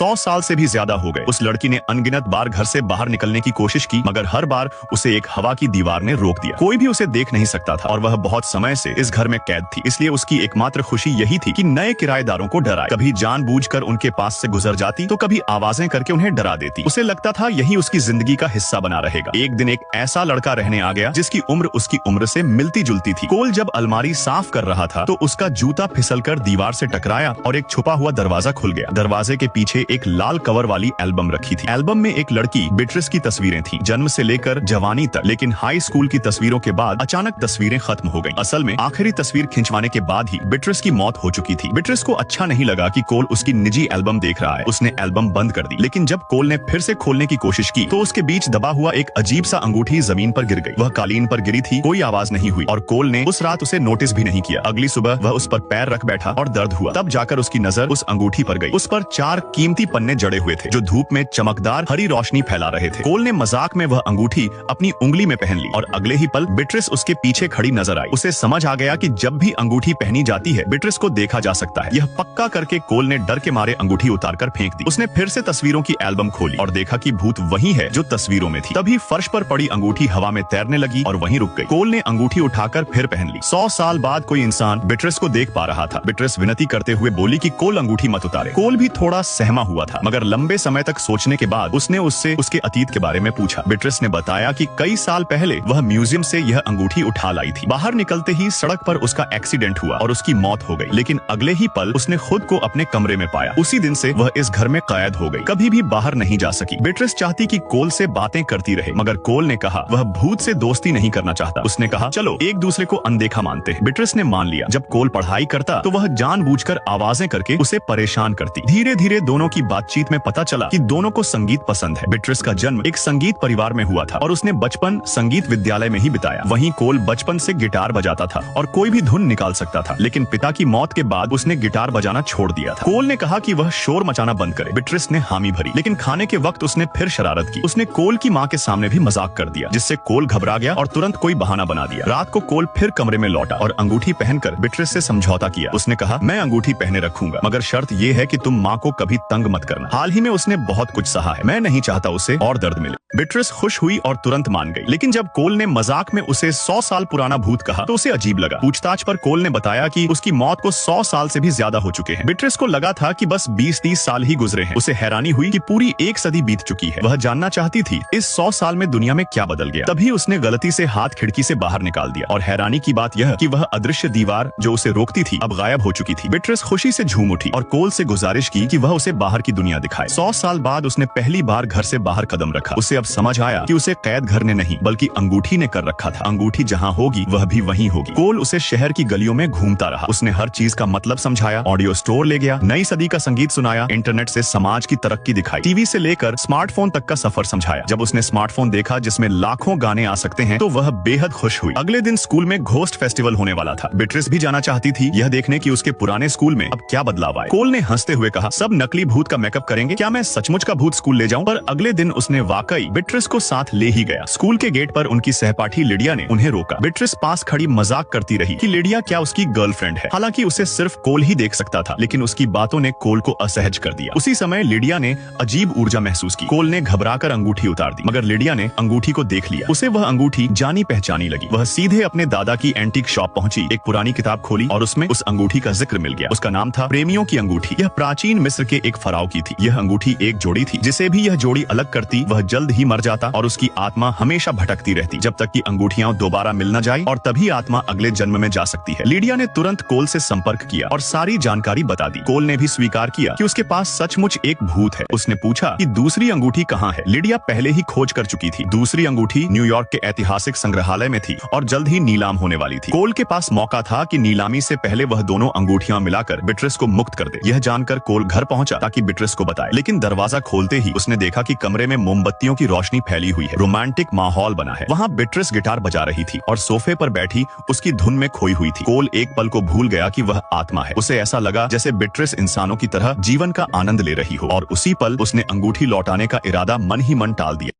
100 साल से भी ज्यादा हो गए। उस लड़की ने अनगिनत बार घर से बाहर निकलने की कोशिश की, मगर हर बार उसे एक हवा की दीवार ने रोक दिया। कोई भी उसे देख नहीं सकता था और वह बहुत समय से इस घर में कैद थी, इसलिए उसकी एकमात्र खुशी यही थी कि नए किराएदारों को डराए। कभी जानबूझकर उनके पास से गुजर जाती तो कभी आवाजें करके उन्हें डरा देती। उसे लगता था यही उसकी जिंदगी का हिस्सा बना रहेगा। एक दिन एक ऐसा लड़का रहने आ गया जिसकी उम्र उसकी उम्र से मिलती जुलती थी। कोल जब अलमारी साफ कर रहा था तो उसका जूता फिसलकर दीवार से टकराया और एक छुपा हुआ दरवाजा खुल गया। दरवाजे के पीछे एक लाल कवर वाली एल्बम रखी थी। एल्बम में एक लड़की बिट्रिस की तस्वीरें थीं, जन्म से लेकर जवानी तक। लेकिन हाई स्कूल की तस्वीरों के बाद अचानक तस्वीरें खत्म हो गईं। असल में आखिरी तस्वीर खिंचवाने के बाद ही बिट्रिस की मौत हो चुकी थी। बिट्रिस को अच्छा नहीं लगा कि कोल उसकी निजी एल्बम देख रहा है। उसने एल्बम बंद कर दी, लेकिन जब कोल ने फिर से खोलने की कोशिश की तो उसके बीच दबा हुआ एक अजीब सा अंगूठी जमीन पर गिर गई। वह कालीन पर गिरी थी, कोई आवाज नहीं हुई और कोल ने उस रात उसे नोटिस भी नहीं किया। अगली सुबह वह उस पर पैर रख बैठा और दर्द हुआ। तब जाकर उसकी नजर उस अंगूठी पर गई। उस पर 4 कीमती पन्ने जड़े हुए थे जो धूप में चमकदार हरी रोशनी फैला रहे थे। कोल ने मजाक में वह अंगूठी अपनी उंगली में पहन ली और अगले ही पल बिट्रिस उसके पीछे खड़ी नजर आई। उसे समझ आ गया कि जब भी अंगूठी पहनी जाती है बिट्रिस को देखा जा सकता है। यह पक्का करके कोल ने डर के मारे अंगूठी उतारकर फेंक दी। उसने फिर से तस्वीरों की एल्बम खोली और देखा कि भूत वही है जो तस्वीरों में थी। तभी फर्श पर पड़ी अंगूठी हवा में तैरने लगी और वहीं रुक गई। कोल ने अंगूठी उठाकर फिर पहन ली। 100 साल बाद कोई इंसान बिट्रिस को देख पा रहा था। बिट्रिस विनती करते हुए बोली कि कोल अंगूठी मत उतारे। कोल भी थोड़ा सहमा हुआ था, मगर लंबे समय तक सोचने के बाद उसने उससे उसके अतीत के बारे में पूछा। बिट्रिस ने बताया कि कई साल पहले वह म्यूजियम से यह अंगूठी उठा लाई थी। बाहर निकलते ही सड़क पर उसका एक्सीडेंट हुआ और उसकी मौत हो गई। लेकिन अगले ही पल उसने खुद को अपने कमरे में पाया। उसी दिन से वह इस घर में कैद हो गई, कभी भी बाहर नहीं जा सकी। बिट्रिस चाहती कि कोल से बातें करती रहे, मगर कोल ने कहा वह भूत से दोस्ती नहीं करना चाहता। उसने कहा चलो एक दूसरे को अनदेखा मानते हैं। बिट्रिस ने मान लिया। जब कोल पढ़ाई करता तो वह जानबूझकर आवाजें करके उसे परेशान करती। धीरे धीरे दोनों की बातचीत में पता चला कि दोनों को संगीत पसंद है। बिट्रिस का जन्म एक संगीत परिवार में हुआ था और उसने बचपन संगीत विद्यालय में ही बिताया। वहीं कोल बचपन से गिटार बजाता था और कोई भी धुन निकाल सकता था, लेकिन पिता की मौत के बाद उसने गिटार बजाना छोड़ दिया था। कोल ने कहा कि वह शोर मचाना बंद करे। बिट्रिस ने हामी भरी, लेकिन खाने के वक्त उसने फिर शरारत की। उसने कोल की माँ के सामने भी मजाक कर दिया, जिससे कोल घबरा गया और तुरंत कोई बहाना बना दिया। रात को कोल फिर कमरे में लौटा और अंगूठी पहनकर बिट्रिस से समझौता किया। उसने कहा मैं अंगूठी पहने रखूंगा, मगर शर्त यह है कि तुम माँ को कभी तंग मत करना। हाल ही में उसने बहुत कुछ सहा है, मैं नहीं चाहता उसे और दर्द मिले। बिट्रिस खुश हुई और तुरंत मान गई, लेकिन जब कोल ने मजाक में उसे 100 साल पुराना भूत कहा तो उसे अजीब लगा। पूछताछ पर कोल ने बताया कि उसकी मौत को 100 साल से भी ज्यादा हो चुके हैं। बिट्रिस को लगा था कि बस 20-30 साल ही गुजरे हैं। उसे हैरानी हुई कि पूरी 1 सदी बीत चुकी है। वह जानना चाहती थी इस 100 साल में दुनिया में क्या बदल गया। तभी उसने गलती से हाथ खिड़की से बाहर निकाल दिया और हैरानी की बात यह कि वह अदृश्य दीवार जो उसे रोकती थी अब गायब हो चुकी थी। बिट्रिस खुशी से झूम उठी और कोल से गुजारिश की कि वह उसे बाहर की दुनिया दिखाए। 100 साल बाद उसने पहली बार घर से बाहर कदम रखा। उसे अब समझ आया कि उसे कैद घर ने नहीं बल्कि अंगूठी ने कर रखा था। अंगूठी जहाँ होगी वह भी वहीं होगी। कोल उसे शहर की गलियों में घूमता रहा। उसने हर चीज का मतलब समझाया, ऑडियो स्टोर ले गया, नई सदी का संगीत सुनाया, इंटरनेट से समाज की तरक्की दिखाई, टीवी से लेकर स्मार्टफोन तक का सफर समझाया। जब उसने स्मार्टफोन देखा जिसमें लाखों गाने आ सकते हैं तो वह बेहद खुश हुई। अगले दिन स्कूल में घोस्ट फेस्टिवल होने वाला था। बिट्रिस भी जाना चाहती थी, यह देखने की उसके पुराने स्कूल में अब क्या बदलाव आए। कोल ने हंसते हुए कहा सब नकली भूत का मेकअप करेंगे, क्या मैं सचमुच का भूत स्कूल ले जाऊं? पर अगले दिन उसने वाकई बिट्रिस को साथ ले ही गया। स्कूल के गेट पर उनकी सहपाठी लिडिया ने उन्हें रोका। बिट्रिस पास खड़ी मजाक करती रही कि लिडिया क्या उसकी गर्लफ्रेंड है। हालांकि उसे सिर्फ कोल ही देख सकता था, लेकिन उसकी बातों ने कोल को असहज कर दिया। उसी समय लिडिया ने अजीब ऊर्जा महसूस की। कोल ने घबराकर अंगूठी उतार दी, मगर लिडिया ने अंगूठी को देख लिया। उसे वह अंगूठी जानी पहचानी लगी। वह सीधे अपने दादा की एंटीक शॉप पहुंची, एक पुरानी किताब खोली और उसमें उस अंगूठी का जिक्र मिल गया। उसका नाम था प्रेमियों की अंगूठी। यह प्राचीन मिस्र के एक फराव की थी। यह अंगूठी एक जोड़ी थी, जिसे भी यह जोड़ी अलग करती वह जल्द ही मर जाता और उसकी आत्मा हमेशा भटकती रहती जब तक कि अंगूठियां दोबारा मिल न जाए, और तभी आत्मा अगले जन्म में जा सकती है। लिडिया ने तुरंत कोल से संपर्क किया और सारी जानकारी बता दी। कोल ने भी स्वीकार किया कि उसके पास सचमुच एक भूत है। उसने पूछा कि दूसरी अंगूठी कहाँ है। लिडिया पहले ही खोज कर चुकी थी। दूसरी अंगूठी न्यूयॉर्क के ऐतिहासिक संग्रहालय में थी और जल्द ही नीलाम होने वाली थी। कोल के पास मौका था कि नीलामी से पहले वह दोनों अंगूठियां मिलाकर बिट्रिस को मुक्त कर दे। यह जानकर कोल घर पहुंचा ताकि बिट्रिस को बताए, लेकिन दरवाजा खोलते ही उसने देखा कि कमरे में मोमबत्तियों की रोशनी फैली हुई है। रोमांटिक माहौल बना है। वहाँ बिट्रिस गिटार बजा रही थी और सोफे पर बैठी उसकी धुन में खोई हुई थी। कोल एक पल को भूल गया कि वह आत्मा है। उसे ऐसा लगा जैसे बिट्रिस इंसानों की तरह जीवन का आनंद ले रही हो, और उसी पल उसने अंगूठी लौटाने का इरादा मन ही मन टाल दिया।